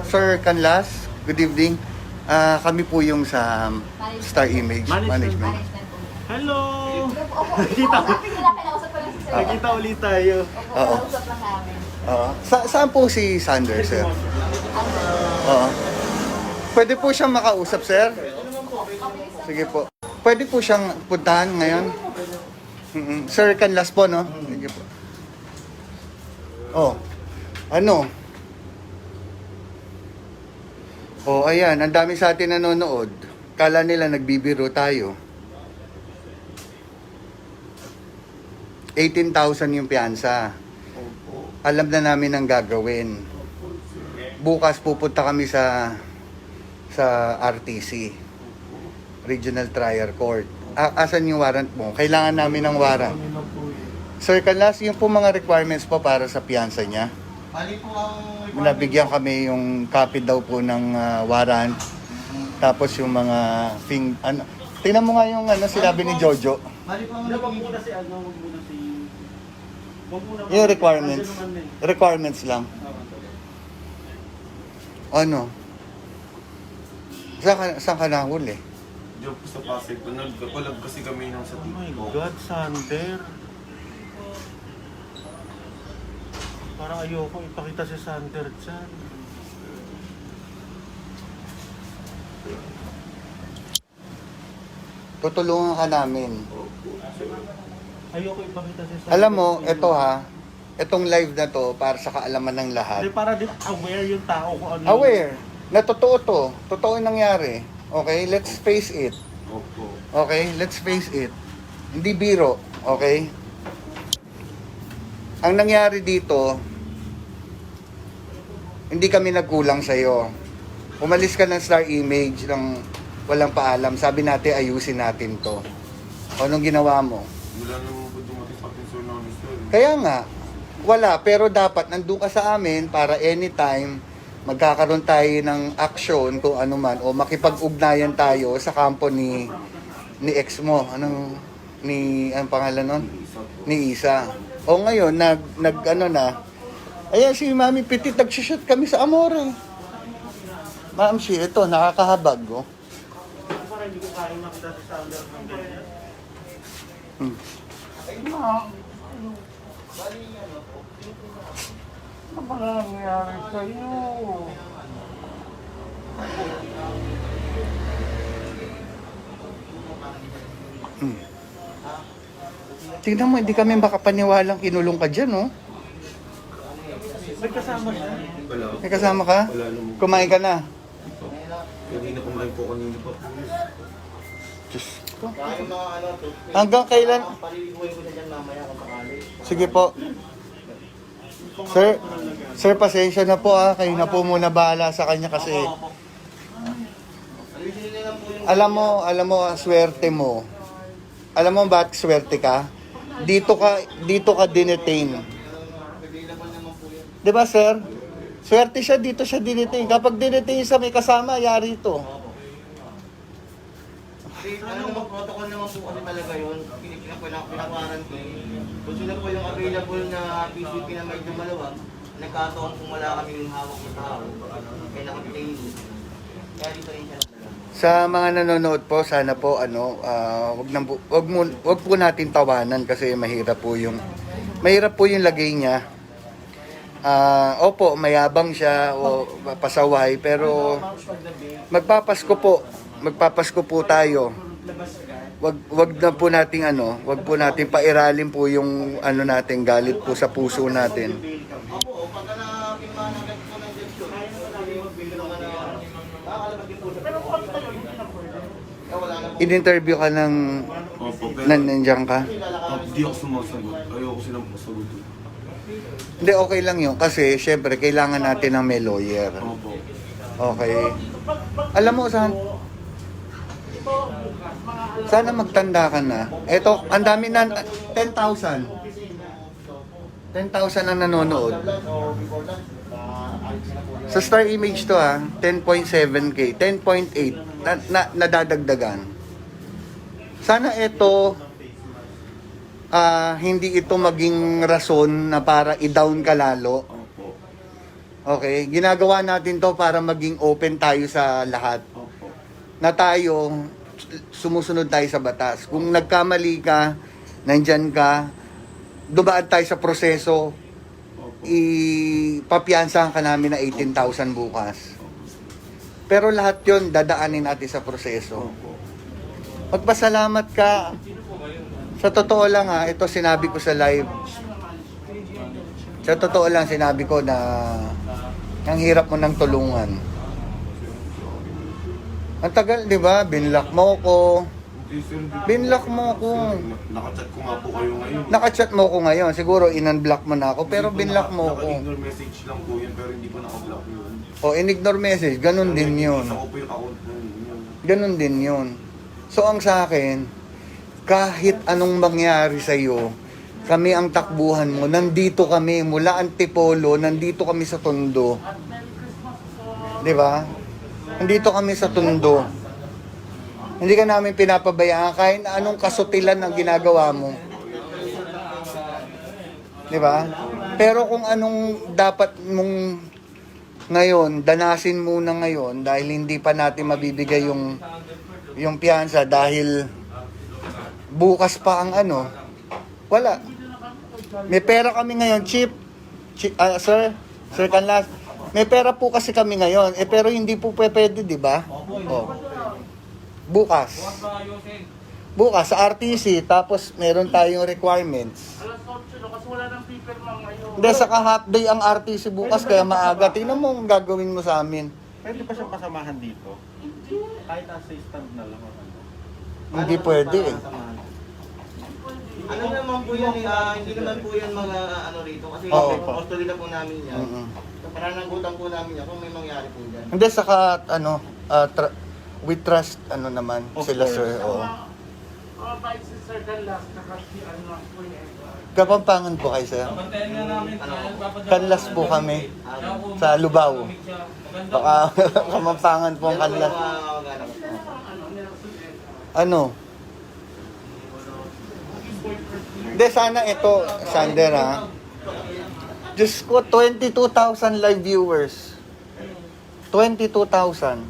Sir Canlas, good evening. Kami po yung sa Star Image Management. Hello! Nakita ko. Kinakausap ko lang si Sir. Nakita ulit tayo. Oo. Kausap lang namin. Saan po si Sander, sir? Oo. Pwede po siyang makausap, sir? Sige po. Pwede po siyang puntahan ngayon? Sir Canlas po, no? Sige po. Oh. Ano? Oh, ayan. Ang dami sa atin nanonood. Kala nila nagbibiro tayo. 18,000 yung piyansa. Alam na namin ang gagawin. Bukas pupunta kami sa RTC, Regional Trial Court. Asan yung warrant mo? Kailangan namin ng warrant. Sir Canlas, yung po mga requirements po para sa piyansa niya. Bali po ang Nabigyan kami yung copy daw po ng warrant. Tapos yung mga tingnan mo nga yung sinabi ni Jojo. Bali po ang Wag muna si wag muna si... Yung requirements. Requirements lang. Ano? Saan ka nahuli? Diyan po sa Pasig po, nagkapalag kasi kami ng sa Oh my TikTok. God, Sander. Parang ayoko ipakita si Sander dyan. Tutulungan ka namin. Ayoko ipakita si Sander. Alam mo, ito itong live na to para sa kaalaman ng Hindi, lahat. para din aware yung tao kung ano. Aware na totoo to. Totoo yung nangyari. Okay? Let's face it. Opo. Okay? Let's face it. Hindi biro. Okay? Ang nangyari dito, hindi kami nagkulang sa'yo. Umalis ka ng Star Image ng walang paalam. Sabi natin, ayusin natin to. O, anong ginawa mo? Wala naman po dumating sa akin, sir, namin, sir. Kaya nga, wala. Pero dapat nandun ka sa amin para anytime magkakaroon tayo ng action kung ano man o makipag-ugnayan tayo sa kampo ni ex mo. Anong pangalan nun? Ni Isa. O ngayon, ano na. Ayan si Mami Petit, nag-shoot kami sa Amore. Ma'am, ito, nakakahabag. Oh. Parang hindi ko kaya makita si Sander ng ganyan. ano ba nangyari sa'yo? Tingnan mo, hindi kami makapaniwalang kinulong ka dyan, oh. May kasama siya. Wala. May kasama ka? Wala naman. Kumain ka na? Kanina kumain po kanina pa. Diyos ko. Kaya yung mga Hanggang kailan? palilihuin ko na dyan mamaya kung sakali. Sige po. Sir, pasensya na po Kayo na po muna bahala sa kanya kasi Ayusin nila lang po yung... alam mo, ang swerte mo. Alam mo bakit swerte ka? Dito ka dinetain. Available naman po yun. 'Di ba, sir? Swerte siya dito siya dinetain. Kapag dinetain sa may kasama, yari ito. Kasi ano naman protocol naman po kasi talaga yun. Pinakwaran ko eh. Kung sila po yung available na PCP na may dumalawang, nagkataon kung wala kami yung hawak ng tao. Kaya nakapitain. Kaya dito rin siya talaga. Sa mga nanonood po, sana po wag po natin tawanan kasi mahirap po yung lagay niya. Opo, mayabang siya o pasaway pero magpapasko po tayo. Wag po natin pairalin po yung natin galit po sa puso natin. Opo, pagka na-pinmahan agad po ng judge ko, ayaw na namin magbigay naman na nakakalabag din po sa pero kung kayo, hindi na pwede. Wala na po. In-interview ka ng Opo, pero nandiyan ka? di ako sumasagot. Ayoko silang masagot. Hindi, okay lang yun. Kasi, syempre, kailangan natin ng may lawyer. Opo. Okay. Alam mo, sana magtanda ka na. Eto, ang dami na, 10,000. 10,000 ang nanonood. Sa Star Image to 10.7K, 10.8, nadadagdagan. Sana ito, hindi ito maging rason na para i-down ka lalo. Opo. Okay? Ginagawa natin to para maging open tayo sa lahat. Opo. Na tayo, sumusunod tayo sa batas. Kung nagkamali ka, nandyan ka, dumaan tayo sa proseso, Opo. ipapiansahan ka namin na 18,000 bukas. Pero lahat yon dadaanin natin sa proseso. Opo. Magpasalamat ka. Sa totoo lang ha, ito sinabi ko sa live. Sa totoo lang sinabi ko na ang hirap mo ng tulungan. Ang tagal, di ba? Binlock mo ko. Hindi, sir, hindi po. Binlock mo ko. Nakachat ko nga po kayo ngayon. Nakachat mo ko ngayon. Siguro in-unblock mo na ako. Pero binlock mo ko. Naka-ignore message lang po yun, pero hindi po naka-block yun. O in-ignore message. Ganun din yun. Ako po yung account mo yun. Ganun din yun. So ang sa akin, kahit anong mangyari sa iyo, kami ang takbuhan mo. Nandito kami mula Antipolo, nandito kami sa Tondo. 'Di ba? Nandito kami sa Tondo. Hindi ka namin pinapabayaan kahit na anong kasutilan ang ginagawa mo. 'Di ba? Pero kung anong dapat mong ngayon, danasin muna ngayon dahil hindi pa natin mabibigay yung piyansa dahil bukas pa ang ano. Wala. May pera kami ngayon, Chief. Sir Canlas. May pera po kasi kami ngayon. Pero hindi po pwede, di ba? Oh. Bukas. Bukas sa RTC, tapos meron tayong requirements. Hindi, saka half day ang RTC bukas, kaya maaga. Tingnan mo ang gagawin mo sa amin. Pwede pa siyang pasamahan dito? Kahit assistant na lang. Hindi pwede eh. Ano naman po yan hindi naman po yan mga ano rito kasi Oo. custody na po namin yan. Mm-mm. So pananagutan po namin yan kung may mangyari po dyan. Hindi, saka ano, we trust ano naman Of sila, course. sir. Oo. Kapampangan po kayo, sir. Kanlas po kami sa Lubao. Baka Kapampangan po ang kanlas. Ano? Hindi, sana ito, Sander, ha? Diyos ko, 22,000 live viewers. 22,000.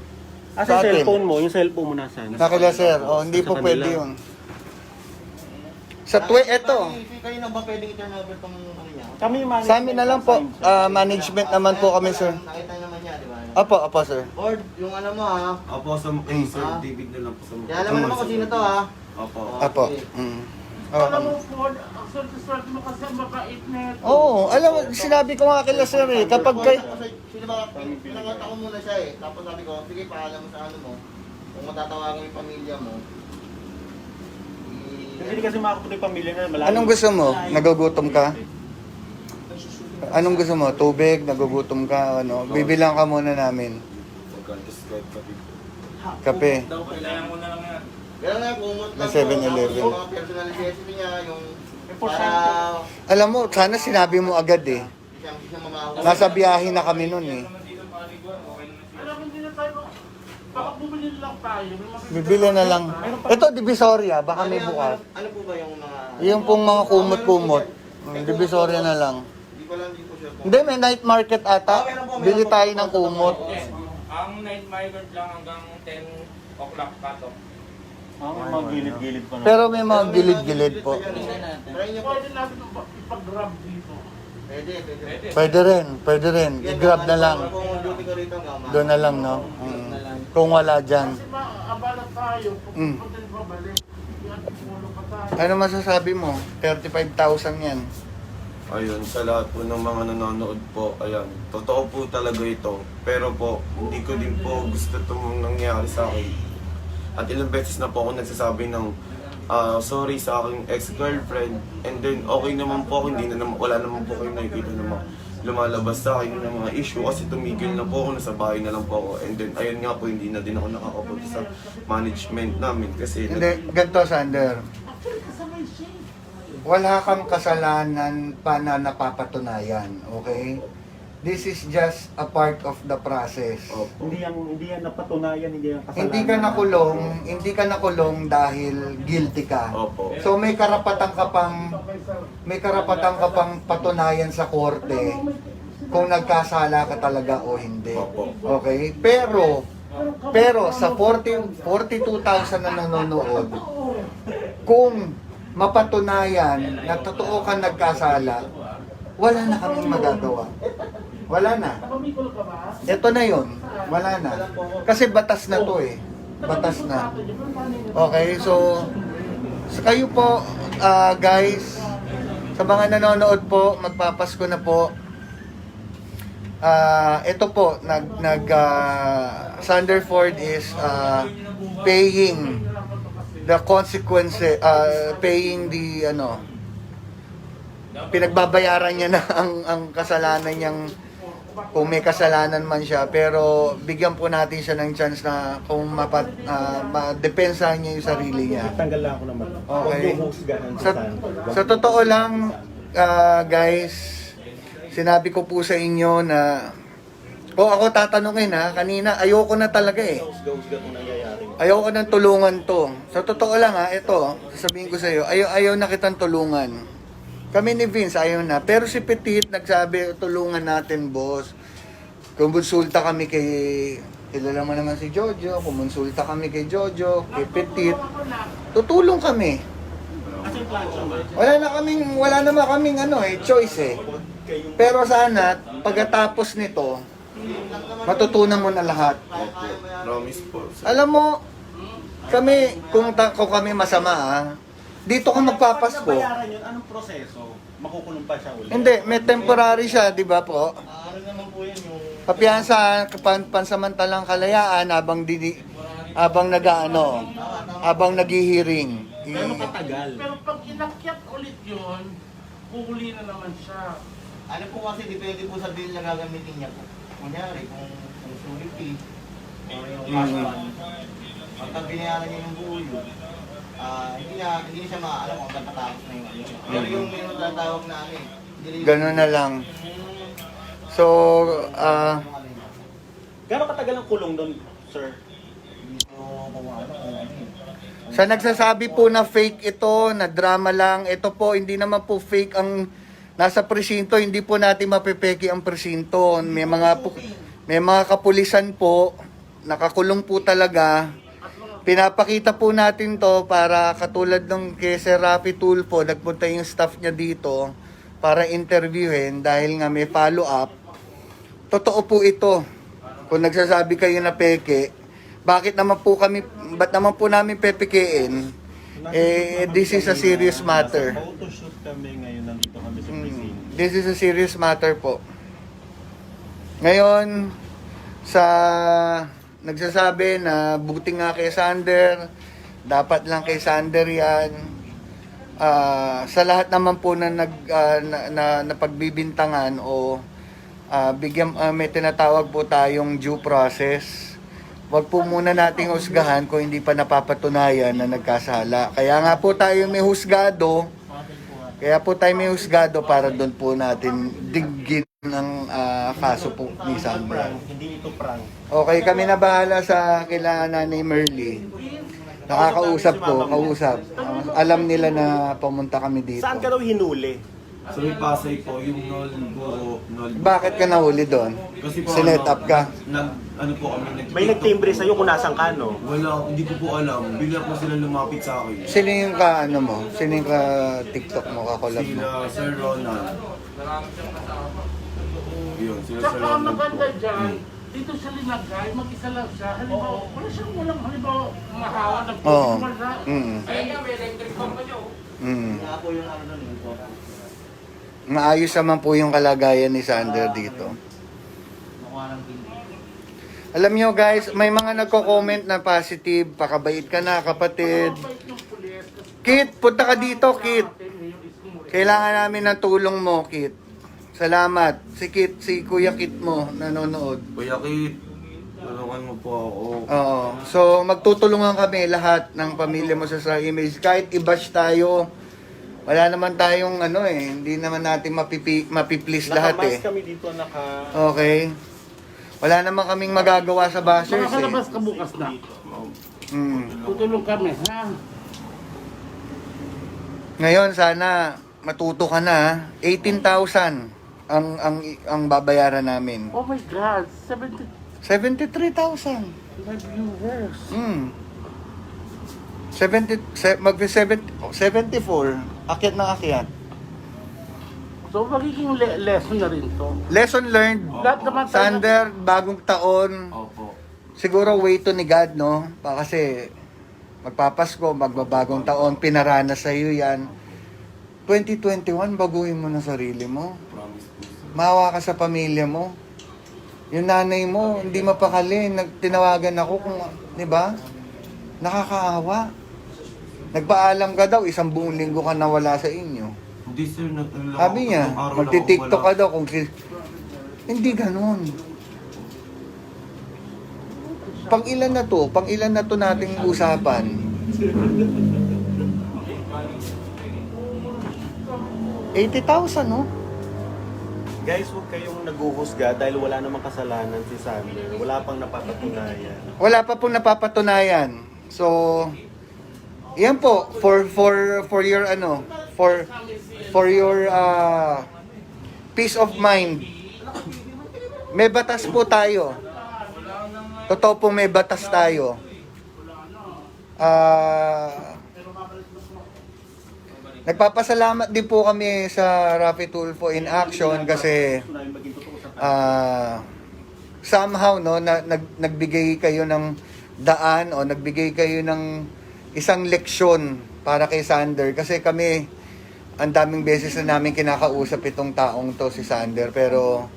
Asa Sa atin. cellphone mo? Yung cellphone mo nasaan? Sa kila, sir. Oh, hindi Sa po kanila. pwede yun. Sa ito. Kayo na ba pwedeng i-turn over tong ano niya? Kami yung management. Sa amin na lang po. Management naman po kami, sir. Nakita naman niya, di ba? Apo, sir. Or yung ano mo ha. Apo, Sir David na lang po sa Kaya alam mo naman kung sino to ha. Apo. Apo. Oh, Alam mo po, ang swerte mo kasi ang mabait na ito. Oo, alam mo, sinabi ko nga kila, sir, eh. Kapag kay... Sino ba? Pinangata ko muna siya eh. Tapos sabi ko, sige paalam mo sa ano mo. Kung matatawagan yung pamilya mo. Hindi kasi makapunta yung pamilya na malayo. Anong gusto mo? Nagugutom ka? Anong gusto mo? Tubig? Nagugutom ka? Ano? Bibilang ka muna namin. Magkantos kahit kapit. Kape. Kaya nga, kumot lang May 7-Eleven. Yung mga personal necessity niya, yung portion para Alam mo, sana sinabi mo agad eh. siyang mamahawa. Nasa biyahe na kami nun eh. Alam, hindi na tayo, baka bumili lang tayo. May mga- Bibili na lang. Ito, Divisoria. Baka may bukas. Ano po ba yung mga... Yung pong mga kumot-kumot. Divisoria na lang. Hindi ko lang dito sure kung... Hindi, may night market ata. Bili tayo ng kumot. Ang night migrant lang hanggang 10 o'clock cut-off. May mga gilid-gilid pa. Pero may mga gilid-gilid po. Try niyo po. Pwede natin ipag-grab dito. Pwede. Pwede rin. I-grab na lang. Kung duty ko rito, mama. Doon na lang, no? Kung wala dyan. Kasi maabala tayo, Mm. pag tayo babalik, yan, pulo pa tayo. Ano masasabi mo? 35,000 yan. Ayun, sa lahat po ng mga nanonood po, ayan, totoo po talaga ito. Pero po, hindi ko din po gusto itong nangyari sa akin. At ilang beses na po ako nagsasabi ng sorry sa aking ex-girlfriend. And then, okay naman po ako, hindi na naman, wala naman po kayo nakikita na lumalabas sa akin ng mga issue kasi tumigil na po ako, nasa bahay na lang po ako. And then, ayun nga po, hindi na din ako nakakapunta sa management namin kasi... Hindi, ganito, Sander. Wala kang kasalanan pa na napapatunayan, okay? This is just a part of the process. Opo. Hindi yan napatunayan, hindi yan kasalanan. Hindi ka nakulong dahil guilty ka. Opo. So may karapatan ka pang patunayan sa korte kung nagkasala ka talaga o hindi. Opo. Okay? Pero sa 42,000 na nanonood, kung mapatunayan na totoo ka nagkasala, wala na kaming magagawa. Wala na. Ito na yon. Wala na. Kasi batas na to eh. Batas na. Okay, so kayo po, guys, sa mga nanonood po, magpapasko na po. Ito po, Sanderford is paying the consequences, paying the pinagbabayaran niya na ang kasalanan niyang, kung may kasalanan man siya, pero bigyan po natin siya ng chance na kung madepensahan niya yung sarili niya. Tanggal lang ako naman. Okay. Yung husgahan Sa totoo lang, guys, sinabi ko po sa inyo na, kung ako tatanungin kanina, ayoko na talaga eh. husga kung nangyayari. Ayoko nang tulungan to. Sa totoo lang ito, sasabihin ko sa iyo, ayaw na kitang tulungan. Kami ni Vince, ayaw na. Pero si Petit nagsabi, tulungan natin, boss. Kumonsulta kami kay, kilala mo naman si Jojo, kumonsulta kami kay Jojo, kay Petit. Tutulong kami. Wala naman kaming choice eh. Pero sana, pagkatapos nito, matutunan mo na lahat. Promise po. Alam mo, kami, kung kami masama dito ka magpapasko. Bayaran yun, anong proseso? Makukulong pa siya ulit? Hindi, may temporary siya, di ba po? Ano naman po yan yung... Papiyansa, pansamantalang kalayaan habang habang naghihiring. Gano'ng katagal? Pero pag inakyat ulit yun, kuhuli na naman siya. Ano po kasi, depende po sa bill na gagamitin niya po. Kunyari, kung surety, o yung cash fund, pagka binayaran niya yung buo yun, hindi siya maalam kung tatapos na yung ano. Pero yung minun tatawag namin, Ganun na lang. So, Gano'ng katagal ang kulong doon, sir? sa nagsasabi po na fake ito, na drama lang, ito po, hindi naman po fake ang nasa presinto, hindi po natin mapepeki ang presinto. May mga kapulisan po, nakakulong po talaga. Pinapakita po natin to para katulad ng kay Sir Rafi Tulfo, nagpunta yung staff niya dito para interviewin dahil nga may follow-up. Totoo po ito. Kung nagsasabi kayo na peke, ba't naman po namin pepekein? This is a serious matter. Photoshoot kami ngayon, nandito kami sa presinto. This is a serious matter po. Ngayon, nagsasabi na buti nga kay Sander, dapat lang kay Sander yan. Sa lahat naman po na napagbibintangan o may tinatawag po tayong due process. Wag po muna nating husgahan kung hindi pa napapatunayan na nagkasala. Kaya nga po tayo may husgado. Para doon po natin digin ng kaso po ni Sander. Hindi ito prank. Okay, kami na bahala sa kila Nanay Merly. Nakakausap ko, kausap. Alam nila na pumunta kami dito. Saan ka daw hinuli? So may Pasay po, yung Nol. Bakit ka nahuli doon? Kasi po, Sinet up ka? Ano po kami, May nagtimbre sa'yo kung nasan ka, no? Wala, hindi ko po alam. Bigla po sila lumapit sa akin. Sino yung Sino yung TikTok mo, kakolab mo? Sila Sir Ronald. Yun, sila Sir Saka Ronald maganda po. dyan, dito sa Linagay, mag-isa lang siya. Halimbawa, walang mahawa ng Oo. wala. Ayun nga, may electric pump pa niyo. Kaya po yung ano nun, yung photo. Maayos naman po yung kalagayan ni Sander dito. Nakuha ng bill. Alam nyo guys, may mga nagko-comment na positive. Pakabait ka na, kapatid. Kit, punta ka dito, Kit. Kailangan namin ng tulong mo, Kit. Salamat. Si Kuya Kit mo, nanonood. Kuya Kit, tulungan mo po ako. Oo. So, magtutulungan kami lahat ng pamilya mo sa image. Kahit i-bash tayo, wala naman tayong hindi naman natin mapiplease lahat eh. Nakamask kami dito, Okay. Wala naman kaming magagawa sa bashers eh. Makakalabas ka bukas na. Tutulong kami, ha? Ngayon, sana matuto ka na. 18,000. ang babayaran namin. Oh my God, 75 73,000. viewers. 74. Akyat na akyat. So magiging lesson na rin to. Lesson learned. Lahat naman tayo- Sander, bagong taon. Opo. Siguro way to ni God, no? Kasi magpapasko, magbabagong taon, pinaranas sa iyo yan. 2021, baguhin mo na sarili mo. Promise po, sir. Mawa ka sa pamilya mo. Yung nanay mo, hindi mapakali. Tinawagan ako kung, di ba? Nakakaawa. Nagpaalam ka daw, 1 buong linggo ka nawala sa inyo. Hindi, sir. Sabi niya, magti-tiktok ka daw kung hindi ganun. Pang ilan na to nating usapan. $80,000, no? Guys, huwag kayong naguhusga dahil wala namang kasalanan si Sander. Wala pang napapatunayan. Wala pa pong napapatunayan. So, yan po for your for your peace of mind. May batas po tayo. Totoo po may batas tayo. Nagpapasalamat din po kami sa Rafi Tulfo in Action kasi somehow no nagbigay kayo ng daan o nagbigay kayo ng isang leksyon para kay Sander kasi kami ang daming beses na namin kinakausap itong taong to si Sander pero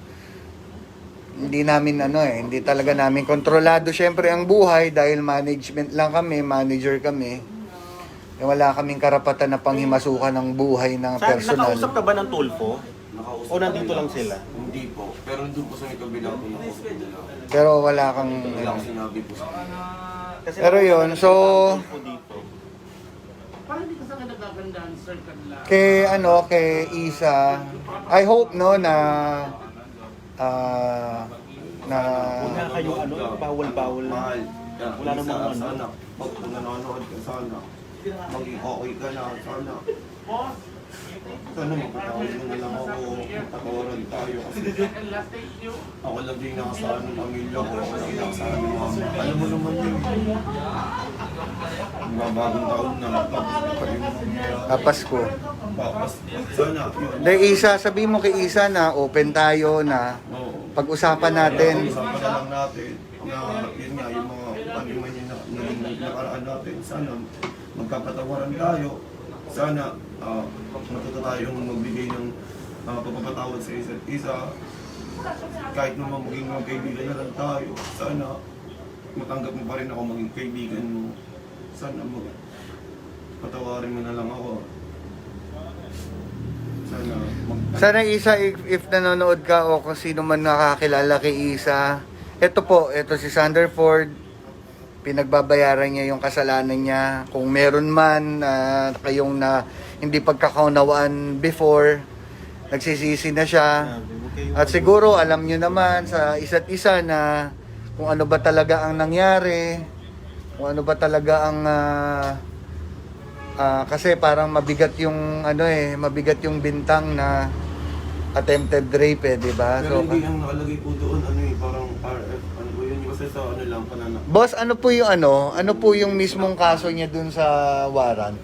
hindi namin hindi talaga namin kontrolado syempre ang buhay dahil management lang kami, manager kami. Wala kaming karapatan na panghimasukan ng buhay ng personal. Nakausap ka ba ng Tulfo? Nakausap O nandito ko lang nila. sila? Hindi po. Pero nandun po sa may kabila po na po nila. Pero wala kang Wala akong sinabi po sa Kasi Pero yun, so Tulfo dito. Parang hindi ka sa nagagandaan, sir, kanila. kay Isa, I hope no na Huwag nga kayong bawal-bawal na. Mahal. Wala namang Sana. Kung nanonood ka sana. Maging okay ka na. Sana. Sana magpatawad mo na lang ako. Patawaran tayo. Kasi And last, thank you. ako lang din nakasaan ng pamilya ko. Ako lang nakasaan ng mama. Alam mo naman yun. Bagong taon na. Pasko. Sana. Yun. Dahil Isa, sabihin mo kay Isa na open tayo na Oo. pag-usapan natin. Usapan na lang natin na yun nga, yung mga paniman yun na nakaraan natin. Sana magkapatawaran tayo. Sana matuto tayong magbigay ng pagpapatawad sa isa't isa. Kahit naman maging magkaibigan na lang tayo. Sana matanggap mo pa rin ako maging kaibigan mo. Sana patawarin mo na lang ako. Sana Isa, if nanonood ka o kung sino man nakakilala kay Isa, ito si Sander Ford, pinagbabayaran niya yung kasalanan niya. Kung meron man kayong na hindi pagkakaunawaan before, nagsisisi na siya. At siguro alam niyo naman sa isa't isa na kung ano ba talaga ang nangyari, kung ano ba talaga ang kasi parang mabigat yung mabigat yung bintang na attempted rape di ba? Pero hindi ang nakalagay po doon, parang RF, ano po yun, kasi sa lang, panana. Boss, ano po yung mismong kaso niya dun sa warrant?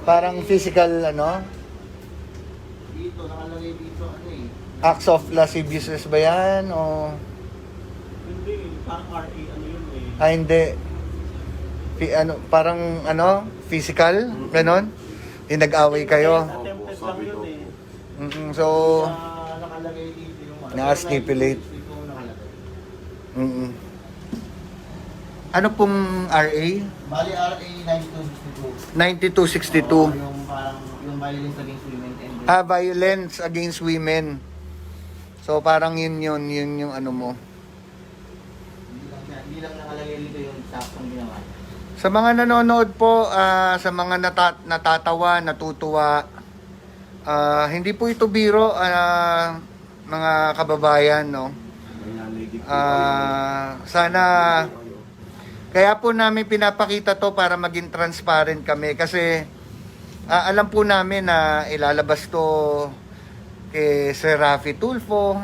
Parang physical, Dito, nakalagay dito, acts of lasciviousness ba yan? O, Hindi, parang RA, yun hindi. Parang, physical? Ganon? Yung nag-away kayo? Attempted lang yun So, nakalagay dito yung naka-stipulate. dito nakalagay. Ano pong RA? Bali RA 9262. 9262. Yung parang yung violence against women and Violence against women. So, parang yun yung ano mo. hindi lang nakalagay dito yung saktong ginawa. Sa mga nanonood po, sa mga natatawa, natutuwa, hindi po ito biro, mga kababayan, no? Sana, kaya po namin pinapakita to para maging transparent kami kasi alam po namin na ilalabas to kay Sir Rafi Tulfo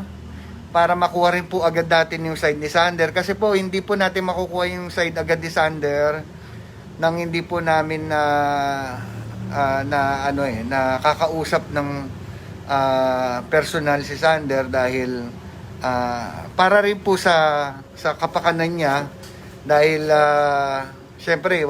para makuha rin po agad natin yung side ni Sander. Kasi po, hindi po natin makukuha yung side agad ni Sander nang hindi po namin nakakausap ng personal si Sander dahil para rin po sa kapakanan niya dahil syempre